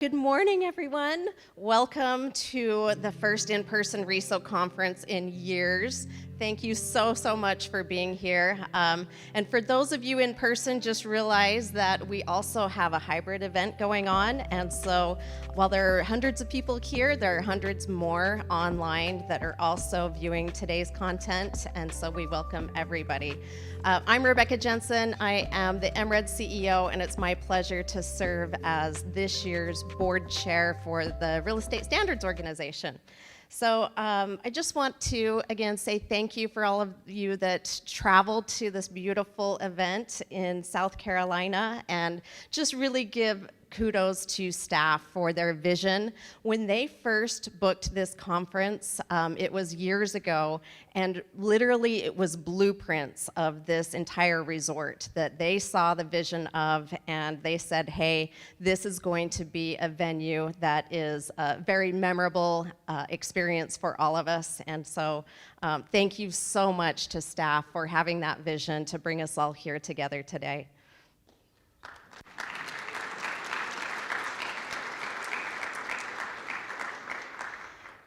Good morning, everyone. Welcome to the first in-person RESO conference in years. Thank you so much for being here. And for those of you in person, just realize that we also have a hybrid event going on. And so while there are hundreds of people here, there are hundreds more online that are also viewing today's content. And so we welcome everybody. I'm Rebecca Jensen. I am the MRED CEO, and it's my pleasure to serve as this year's board chair for the Real Estate Standards Organization. So I just want to, again, say thank you for all of you that traveled to this beautiful event in South Carolina, and just really give kudos to staff for their vision. When they first booked this conference, it was years ago, and literally it was blueprints of this entire resort that they saw the vision of, and they said, hey, this is going to be a venue that is a very memorable experience for all of us. And so thank you so much to staff for having that vision to bring us all here together today.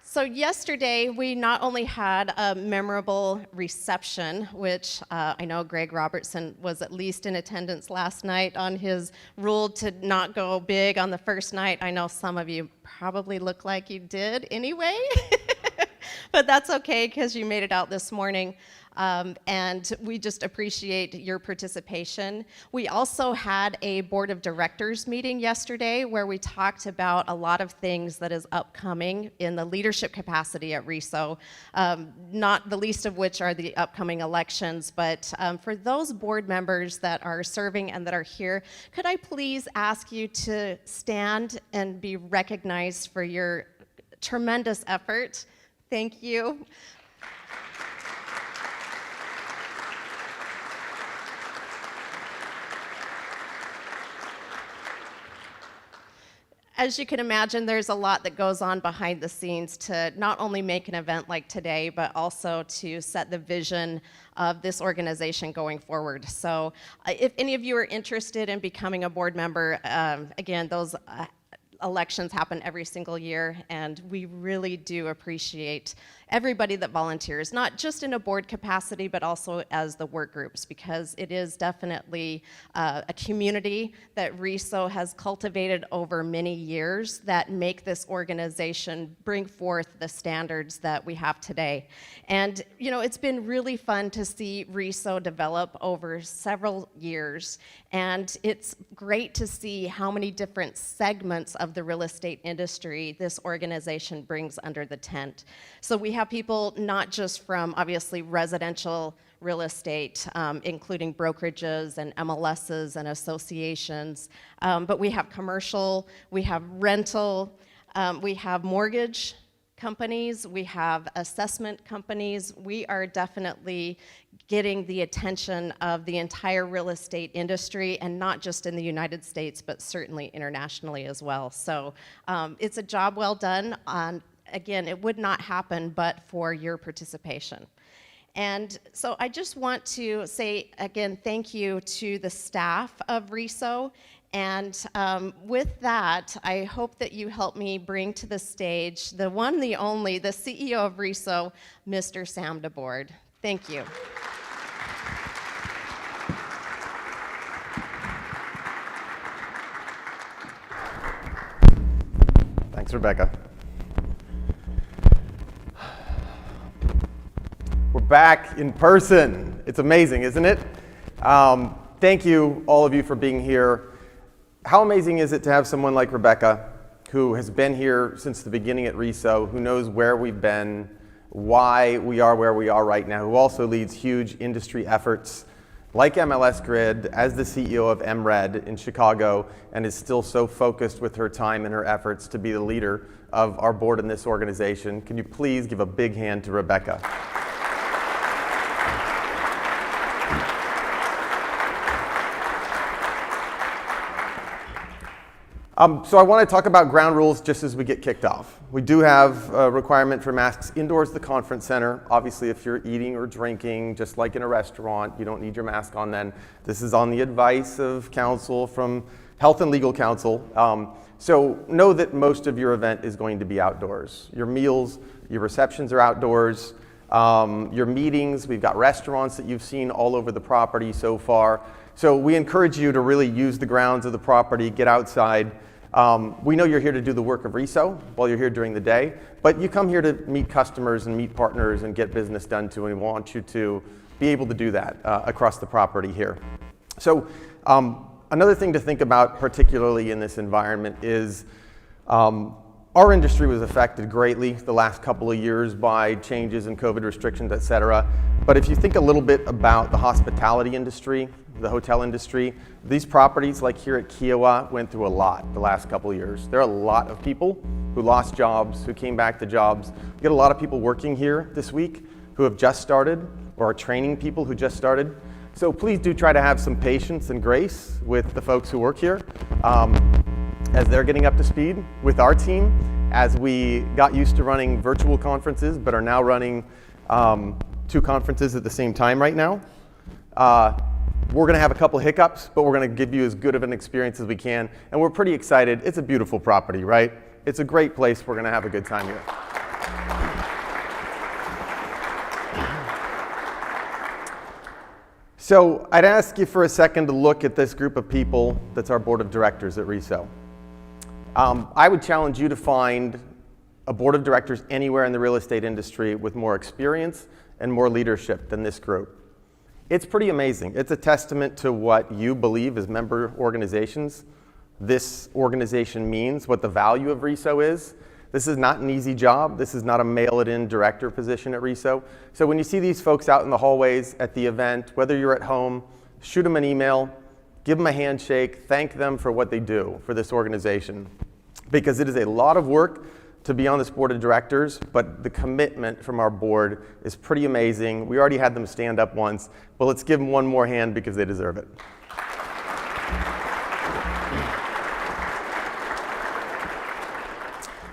So yesterday, we not only had a memorable reception, which I know Greg Robertson was at least in attendance last night on his rule to not go big on the first night. I know some of you probably look like you did anyway, but that's okay because you made it out this morning. And we just appreciate your participation. We also had a board of directors meeting yesterday where we talked about a lot of things that is upcoming in the leadership capacity at RESO, not the least of which are the upcoming elections. But for those board members that are serving and that are here, could I please ask you to stand and be recognized for your tremendous effort? Thank you. As you can imagine, there's a lot that goes on behind the scenes to not only make an event like today, but also to set the vision of this organization going forward. So if any of you are interested in becoming a board member, again, those elections happen every single year, and we really do appreciate everybody that volunteers, not just in a board capacity, but also as the work groups, because it is definitely a community that RESO has cultivated over many years that make this organization bring forth the standards that we have today. And you know, it's been really fun to see RESO develop over several years, and it's great to see how many different segments of the real estate industry this organization brings under the tent. So we have people not just from obviously residential real estate, including brokerages and MLSs and associations, but we have commercial, we have rental, we have mortgage companies, we have assessment companies. We are definitely getting the attention of the entire real estate industry, and not just in the United States, but certainly internationally as well. So it's a job well done. Again, it would not happen but for your participation. And so I just want to say, again, thank you to the staff of RESO. And with that, I hope that you help me bring to the stage the one, the only, the CEO of RESO, Mr. Sam DeBord. Thank you. Thanks, Rebecca. We're back in person. It's amazing, isn't it? Thank you, all of you, for being here. How amazing is it to have someone like Rebecca, who has been here since the beginning at RESO, who knows where we've been, why we are where we are right now, who also leads huge industry efforts like MLS Grid as the CEO of MRED in Chicago, and is still so focused with her time and her efforts to be the leader of our board in this organization. Can you please give a big hand to Rebecca? So I want to talk about ground rules just as we get kicked off. We do have a requirement for masks indoors at the conference center. Obviously, if you're eating or drinking, just like in a restaurant, you don't need your mask on then. This is on the advice of counsel from health and legal counsel. So know that most of your event is going to be outdoors. Your meals, your receptions are outdoors. Your meetings, we've got restaurants that you've seen all over the property so far. So we encourage you to really use the grounds of the property, get outside. We know you're here to do the work of RESO while you're here during the day, but you come here to meet customers and meet partners and get business done too, and we want you to be able to do that across the property here. So another thing to think about, particularly in this environment, is our industry was affected greatly the last couple of years by changes in COVID restrictions, et cetera. But if you think a little bit about the hospitality industry, the hotel industry, these properties like here at Kiawah went through a lot the last couple of years. There are a lot of people who lost jobs, who came back to jobs. We get a lot of people working here this week who have just started or are training people who just started. So please do try to have some patience and grace with the folks who work here as they're getting up to speed with our team, as we got used to running virtual conferences but are now running 2 conferences at the same time right now. We're going to have a couple hiccups, but we're going to give you as good of an experience as we can, and we're pretty excited. It's a beautiful property, right? It's a great place. We're going to have a good time here. So I'd ask you for a second to look at this group of people that's our board of directors at RESO. I would challenge you to find a board of directors anywhere in the real estate industry with more experience and more leadership than this group. It's pretty amazing. It's a testament to what you believe as member organizations this organization means, what the value of RESO is. This is not an easy job. This is not a mail-it-in director position at RESO. So when you see these folks out in the hallways at the event, whether you're at home, shoot them an email, give them a handshake, thank them for what they do for this organization. Because it is a lot of work to be on this board of directors, but the commitment from our board is pretty amazing. We already had them stand up once, but let's give them one more hand because they deserve it.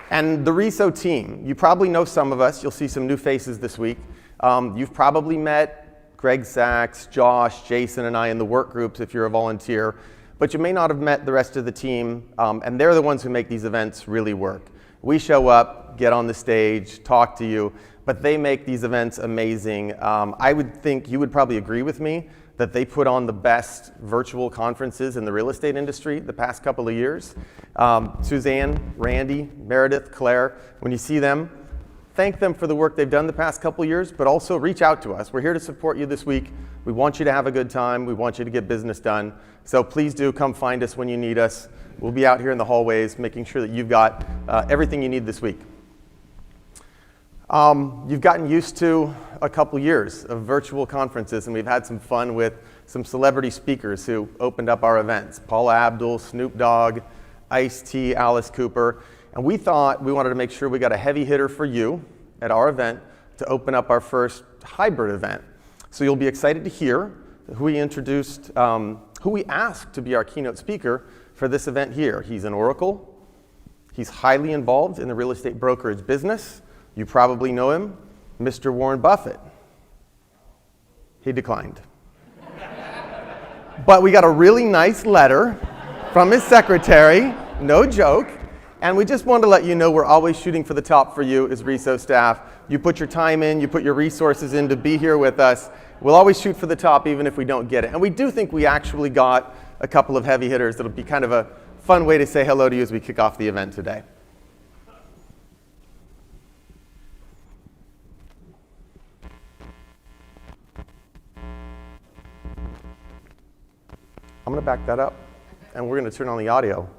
And the RESO team, you probably know some of us. You'll see some new faces this week. You've probably met Greg Sachs, Josh, Jason, and I in the work groups if you're a volunteer, but you may not have met the rest of the team, and they're the ones who make these events really work. We show up, get on the stage, talk to you, but they make these events amazing. I would think you would probably agree with me that they put on the best virtual conferences in the real estate industry the past couple of years. Suzanne, Randy, Meredith, Claire, when you see them, thank them for the work they've done the past couple of years, but also reach out to us. We're here to support you this week. We want you to have a good time. We want you to get business done. So please do come find us when you need us. We'll be out here in the hallways making sure that you've got everything you need this week. You've gotten used to a couple years of virtual conferences, and we've had some fun with some celebrity speakers who opened up our events. Paula Abdul, Snoop Dogg, Ice-T, Alice Cooper. And we thought we wanted to make sure we got a heavy hitter for you at our event to open up our first hybrid event. So you'll be excited to hear who we introduced, who we asked to be our keynote speaker for this event here. He's an Oracle. He's highly involved in the real estate brokerage business. You probably know him, Mr. Warren Buffett. He declined. But we got a really nice letter from his secretary, no joke, and we just wanted to let you know we're always shooting for the top for you as RESO staff. You put your time in, you put your resources in to be here with us. We'll always shoot for the top even if we don't get it. And we do think we actually got a couple of heavy hitters that'll be kind of a fun way to say hello to you as we kick off the event today. I'm going to back that up, and we're going to turn on the audio.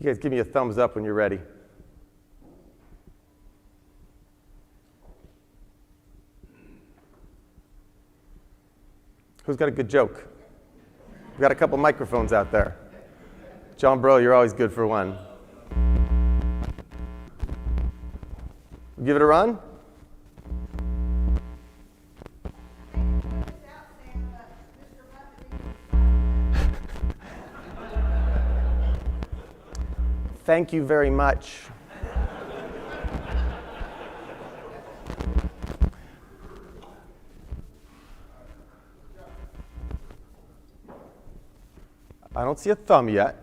You guys give me a thumbs up when you're ready. Who's got a good joke? We've got a couple microphones out there. John Bro, you're always good for one. Give it a run? Thank you very much. I don't see a thumb yet.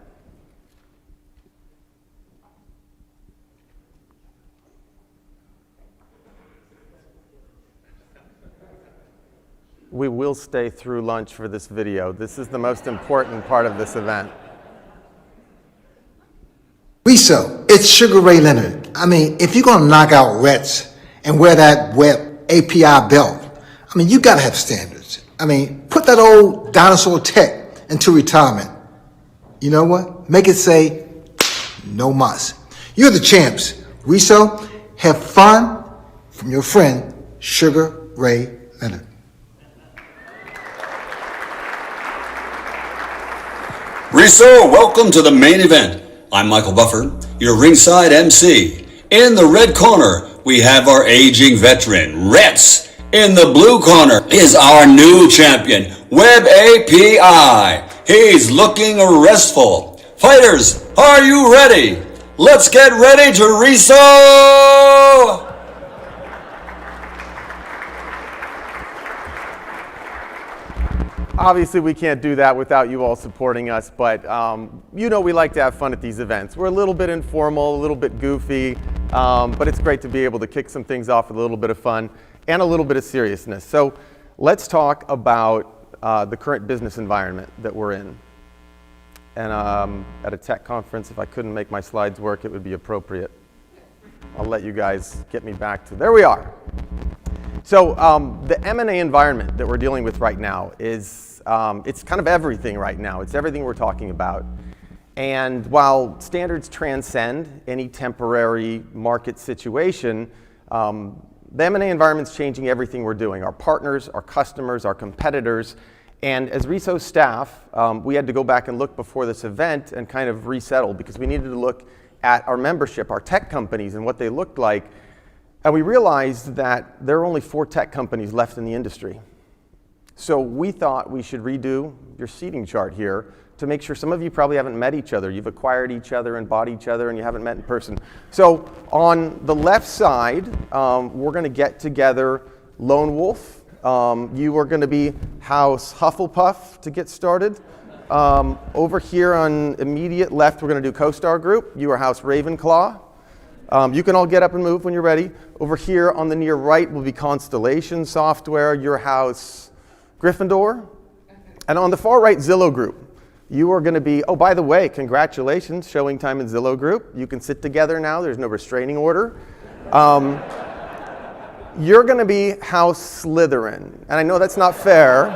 We will stay through lunch for this video. This is the most important part of this event. RESO, it's Sugar Ray Leonard. I mean, if you're gonna knock out RETS and wear that web API belt, I mean, you gotta have standards. I mean, put that old dinosaur tech into retirement. You know what? Make it say, no mas. You're the champs. RESO, have fun from your friend, Sugar Ray Leonard. RESO, welcome to the main event. I'm Michael Buffer, your ringside MC. In the red corner, we have our aging veteran, RETS. In the blue corner is our new champion, Web API. He's looking restful. Fighters, are you ready? Let's get ready to RESO! Obviously, we can't do that without you all supporting us, but you know we like to have fun at these events. We're a little bit informal, a little bit goofy, but it's great to be able to kick some things off with a little bit of fun and a little bit of seriousness. So let's talk about the current business environment that we're in. And at a tech conference, if I couldn't make my slides work, it would be appropriate. I'll let you guys get me back to, there we are. So the M&A environment that we're dealing with right now is, it's kind of everything right now. It's everything we're talking about. And while standards transcend any temporary market situation, the M&A environment's changing everything we're doing. Our partners, our customers, our competitors. And as RESO staff, we had to go back and look before this event and kind of resettle because we needed to look at our membership, our tech companies, and what they looked like. And we realized that there are only 4 tech companies left in the industry. So we thought we should redo your seating chart here to make sure some of you probably haven't met each other. You've acquired each other and bought each other and you haven't met in person. So on the left side, we're going to get together Lone Wolf. You are going to be House Hufflepuff to get started. Over here on immediate left, we're going to do CoStar Group. You are House Ravenclaw. You can all get up and move when you're ready. Over here on the near right will be Constellation Software, your House Gryffindor. And on the far right, Zillow Group. You are going to be, oh, by the way, congratulations, showing time in Zillow Group. You can sit together now. There's no restraining order. You're going to be House Slytherin. And I know that's not fair.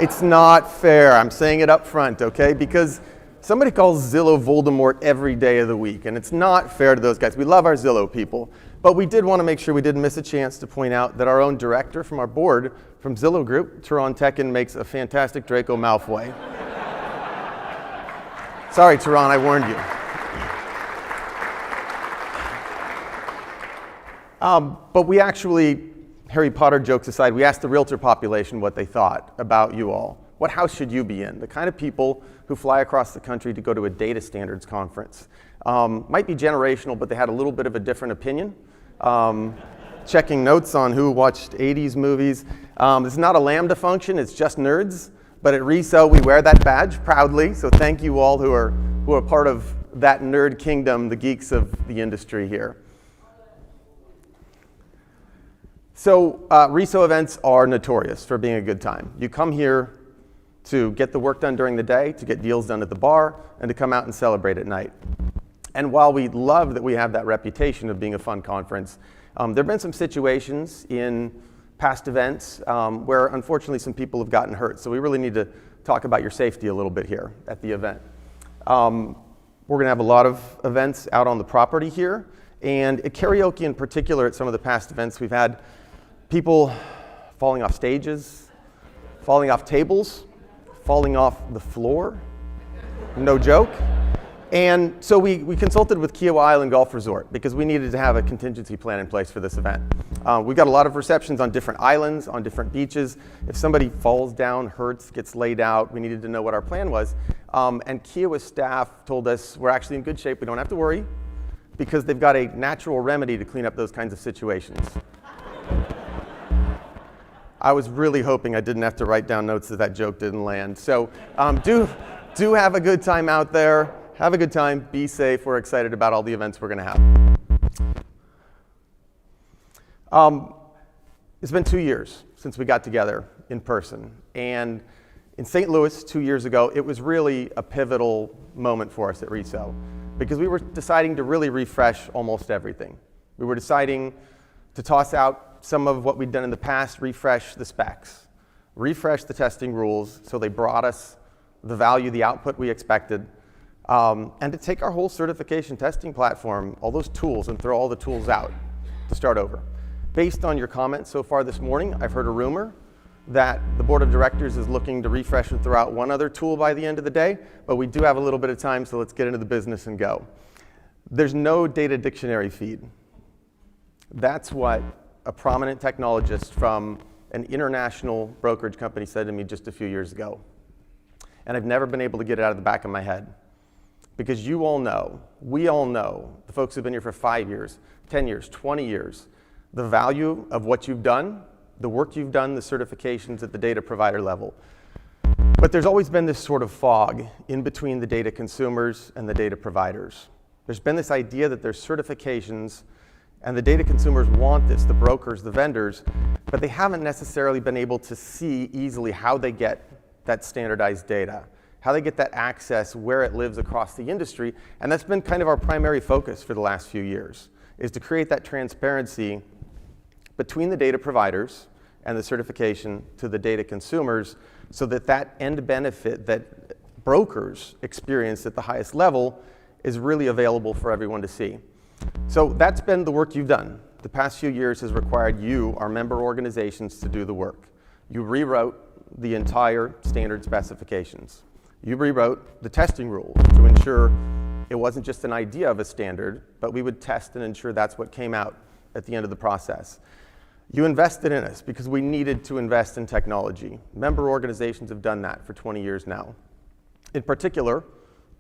It's not fair. I'm saying it up front, okay? Because somebody calls Zillow Voldemort every day of the week, and it's not fair to those guys. We love our Zillow people, but we did want to make sure we didn't miss a chance to point out that our own director from our board from Zillow Group, Teron Tekin, makes a fantastic Draco Malfoy. Sorry, Teron, I warned you. But we actually, Harry Potter jokes aside, we asked the realtor population what they thought about you all. What house should you be in? The kind of people who fly across the country to go to a data standards conference. Might be generational, but they had a little bit of a different opinion. Checking notes on who watched 80s movies. This is not a Lambda function, it's just nerds. But at RESO, we wear that badge proudly. So thank you all who are part of that nerd kingdom, the geeks of the industry here. So RESO events are notorious for being a good time. You come here to get the work done during the day, to get deals done at the bar, and to come out and celebrate at night. And while we love that we have that reputation of being a fun conference, there have been some situations in past events where unfortunately some people have gotten hurt. So we really need to talk about your safety a little bit here at the event. We're gonna have a lot of events out on the property here, and at karaoke in particular, at some of the past events, we've had people falling off stages, falling off tables, falling off the floor, no joke. And so we consulted with Kiawah Island Golf Resort because we needed to have a contingency plan in place for this event. We've got a lot of receptions on different islands, on different beaches. If somebody falls down, hurts, gets laid out, we needed to know what our plan was. And Kiawah staff told us we're actually in good shape, we don't have to worry, because they've got a natural remedy to clean up those kinds of situations. I was really hoping I didn't have to write down notes that joke didn't land. So do Do have a good time out there. Have a good time. Be safe. We're excited about all the events we're going to have. It's been 2 years since we got together in person. And in St. Louis 2 years ago, it was really a pivotal moment for us at RESO because we were deciding to really refresh almost everything. We were deciding to toss out some of what we'd done in the past, refresh the specs, refresh the testing rules so they brought us the value, the output we expected, and to take our whole certification testing platform, all those tools, and throw all the tools out to start over. Based on your comments so far this morning, I've heard a rumor that the board of directors is looking to refresh and throw out one other tool by the end of the day, but we do have a little bit of time, so let's get into the business and go. There's no data dictionary feed. That's what a prominent technologist from an international brokerage company said to me just a few years ago. And I've never been able to get it out of the back of my head. Because you all know, we all know, the folks who've been here for 5 years, 10 years, 20 years, the value of what you've done, the work you've done, the certifications at the data provider level. But there's always been this sort of fog in between the data consumers and the data providers. There's been this idea that there's certifications and the data consumers want this, the brokers, the vendors, but they haven't necessarily been able to see easily how they get that standardized data, how they get that access, where it lives across the industry, and that's been kind of our primary focus for the last few years, is to create that transparency between the data providers and the certification to the data consumers so that that end benefit that brokers experience at the highest level is really available for everyone to see. So that's been the work you've done. The past few years has required you, our member organizations, to do the work. You rewrote the entire standard specifications. You rewrote the testing rules to ensure it wasn't just an idea of a standard, but we would test and ensure that's what came out at the end of the process. You invested in us because we needed to invest in technology. Member organizations have done that for 20 years now. In particular,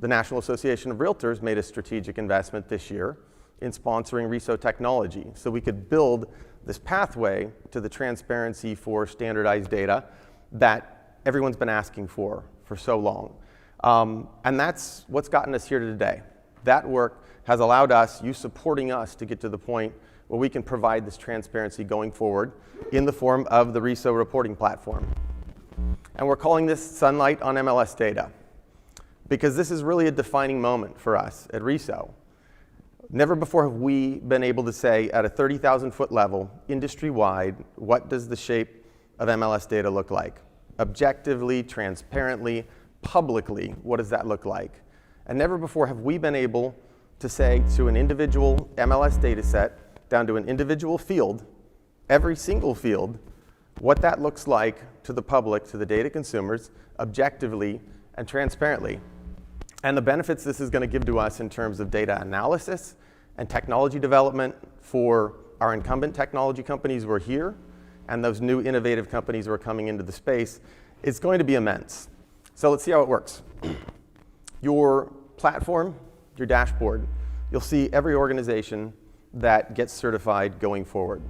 the National Association of Realtors made a strategic investment this year in sponsoring RESO technology so we could build this pathway to the transparency for standardized data that everyone's been asking for so long. And that's what's gotten us here today. That work has allowed us, you supporting us, to get to the point where we can provide this transparency going forward in the form of the RESO reporting platform. And we're calling this Sunlight on MLS Data because this is really a defining moment for us at RESO. Never before have we been able to say at a 30,000-foot level, industry-wide, what does the shape of MLS data look like? Objectively, transparently, publicly, what does that look like? And never before have we been able to say to an individual MLS data set, down to an individual field, every single field, what that looks like to the public, to the data consumers, objectively and transparently. And the benefits this is going to give to us in terms of data analysis and technology development for our incumbent technology companies who are here and those new innovative companies who are coming into the space, is going to be immense. So let's see how it works. Your platform, your dashboard, you'll see every organization that gets certified going forward.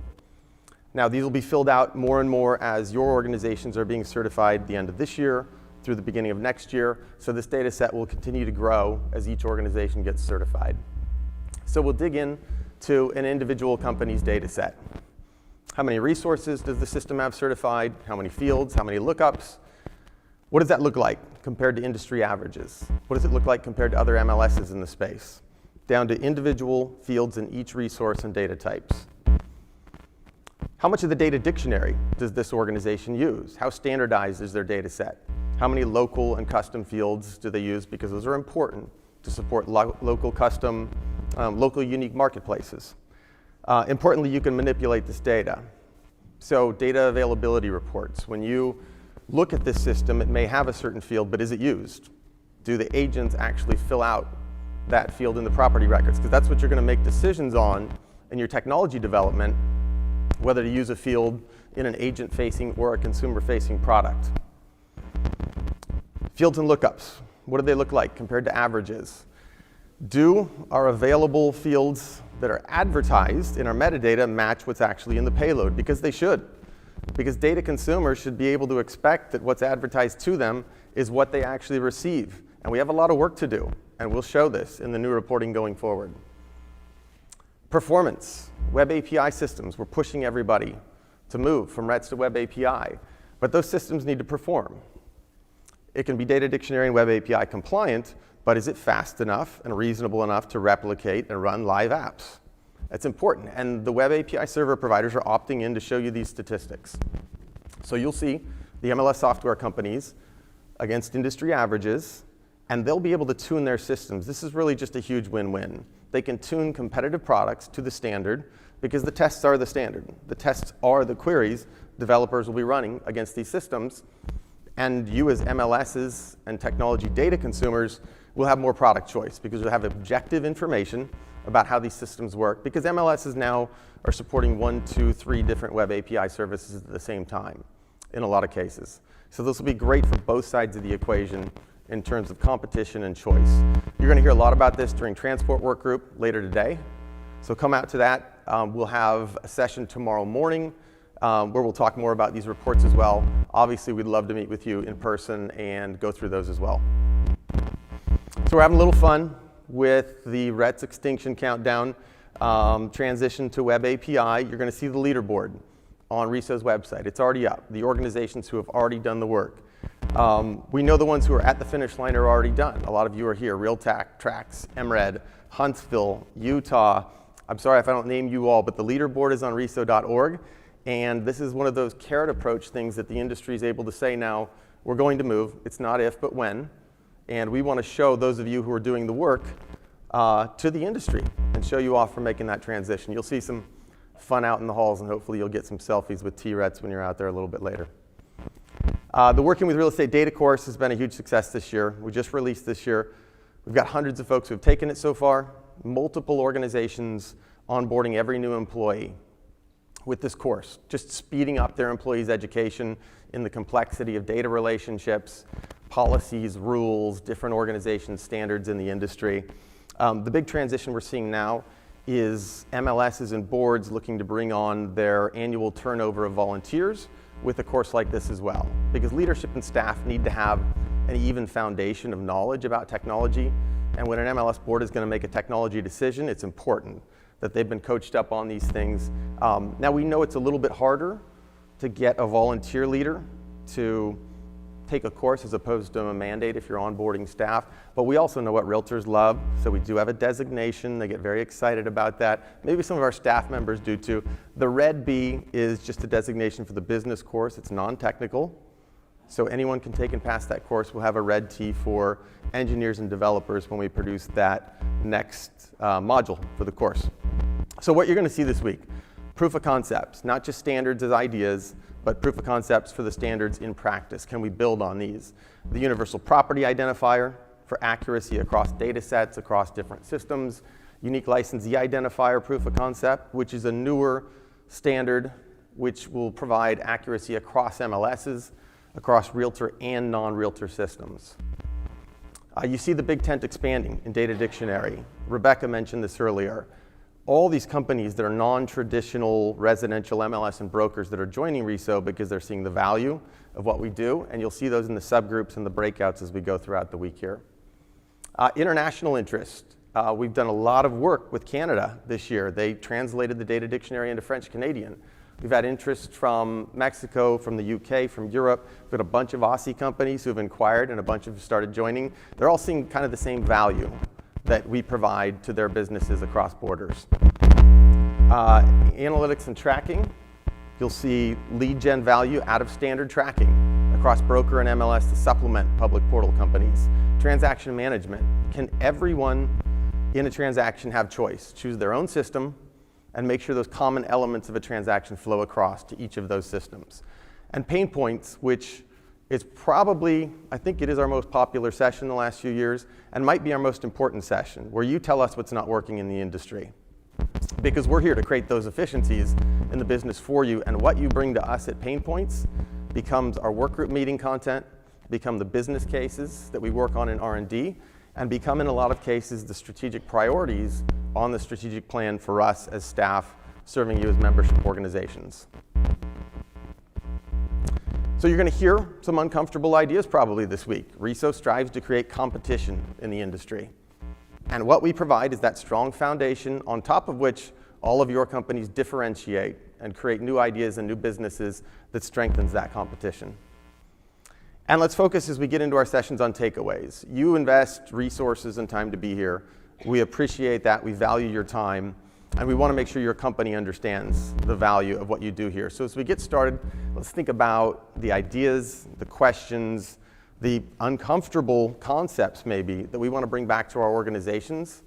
Now, these will be filled out more and more as your organizations are being certified at the end of this year through the beginning of next year. So this data set will continue to grow as each organization gets certified. So we'll dig in to an individual company's data set. How many resources does the system have certified? How many fields? How many lookups? What does that look like compared to industry averages? What does it look like compared to other MLSs in the space? Down to individual fields in each resource and data types. How much of the data dictionary does this organization use? How standardized is their data set? How many local and custom fields do they use? Because those are important to support local custom, local unique marketplaces. Importantly, you can manipulate this data. So data availability reports. When you look at this system, it may have a certain field, but is it used? Do the agents actually fill out that field in the property records? Because that's what you're going to make decisions on in your technology development, whether to use a field in an agent-facing or a consumer-facing product. Fields and lookups. What do they look like compared to averages? Do our available fields that are advertised in our metadata match what's actually in the payload? Because they should. Because data consumers should be able to expect that what's advertised to them is what they actually receive And we have a lot of work to do, and we'll show this in the new reporting going forward. Performance, web API systems. We're pushing everybody to move from RETS to web API, but those systems need to perform. It can be data dictionary and web API compliant, but is it fast enough and reasonable enough to replicate and run live apps? That's important, and the web API server providers are opting in to show you these statistics. So you'll see the MLS software companies against industry averages, and they'll be able to tune their systems. This is really just a huge win-win. They can tune competitive products to the standard because the tests are the standard. The tests are the queries developers will be running against these systems, and you as MLSs and technology data consumers will have more product choice because you'll have objective information about how these systems work, because MLSs now are supporting 1, 2, 3 different web API services at the same time in a lot of cases. So this will be great for both sides of the equation in terms of competition and choice. You're going to hear a lot about this during Transport Work Group later today. So come out to that. We'll have a session tomorrow morning where we'll talk more about these reports as well. Obviously, we'd love to meet with you in person and go through those as well. So we're having a little fun with the RETS Extinction Countdown transition to Web API. You're going to see the leaderboard on RESO's website. It's already up. The organizations who have already done the work. We know the ones who are at the finish line are already done. A lot of you are here. Realtac, Trax, MRED, Huntsville, Utah. I'm sorry if I don't name you all, but the leaderboard is on reso.org. And this is one of those carrot approach things that the industry is able to say now, we're going to move. It's not if, but when. And we want to show those of you who are doing the work to the industry and show you off for making that transition. You'll see some fun out in the halls, and hopefully you'll get some selfies with T-RETS when you're out there a little bit later. The Working with Real Estate Data course has been a huge success this year. We just released this year. We've got hundreds of folks who have taken it so far, multiple organizations onboarding every new employee with this course, just speeding up their employees' education in the complexity of data relationships, policies, rules, different organization standards in the industry. The big transition we're seeing now is MLSs and boards looking to bring on their annual turnover of volunteers with a course like this as well, because leadership and staff need to have an even foundation of knowledge about technology, and when an MLS board is going to make a technology decision, it's important that they've been coached up on these things. Now we know it's a little bit harder to get a volunteer leader to take a course as opposed to a mandate if you're onboarding staff, but we also know what realtors love, so we do have a designation. They get very excited about that. Maybe some of our staff members do too. The Red B is just a designation for the business course. It's non-technical, so anyone can take and pass that course. We'll have a Red T for engineers and developers when we produce that next module for the course. So what you're going to see this week, proof of concepts, not just standards as ideas, but proof of concepts for the standards in practice. Can we build on these? The universal property identifier for accuracy across data sets, across different systems. Unique licensee identifier proof of concept, which is a newer standard which will provide accuracy across MLSs, across realtor and non-realtor systems. You see the Big Tent expanding in data dictionary. Rebecca mentioned this earlier. All these companies that are non-traditional residential MLS and brokers that are joining RESO because they're seeing the value of what we do, and you'll see those in the subgroups and the breakouts as we go throughout the week here. International interest. We've done a lot of work with Canada this year. They translated the data dictionary into French Canadian. We've had interest from Mexico, from the UK, from Europe. We've got a bunch of Aussie companies who have inquired and a bunch have started joining. They're all seeing kind of the same value that we provide to their businesses across borders. Analytics and tracking, you'll see lead gen value out of standard tracking across broker and MLS to supplement public portal companies. Transaction management, can everyone in a transaction have choice? Choose their own system and make sure those common elements of a transaction flow across to each of those systems. And pain points, which is probably, I think it is our most popular session in the last few years and might be our most important session, where you tell us what's not working in the industry. Because we're here to create those efficiencies in the business for you, and what you bring to us at pain points becomes our work group meeting content, become the business cases that we work on in R&D, and become in a lot of cases the strategic priorities on the strategic plan for us as staff serving you as membership organizations. So you're going to hear some uncomfortable ideas probably this week. RESO strives to create competition in the industry. And what we provide is that strong foundation on top of which all of your companies differentiate and create new ideas and new businesses that strengthens that competition. And let's focus as we get into our sessions on takeaways. You invest resources and time to be here. We appreciate that. We value your time. And we want to make sure your company understands the value of what you do here. So as we get started, let's think about the ideas, the questions, the uncomfortable concepts maybe that we want to bring back to our organizations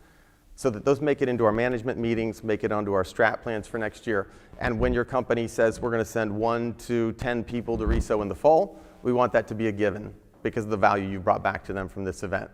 so that those make it into our management meetings, make it onto our strat plans for next year. And when your company says we're going to send 1 to 10 people to RESO in the fall, we want that to be a given because of the value you brought back to them from this event.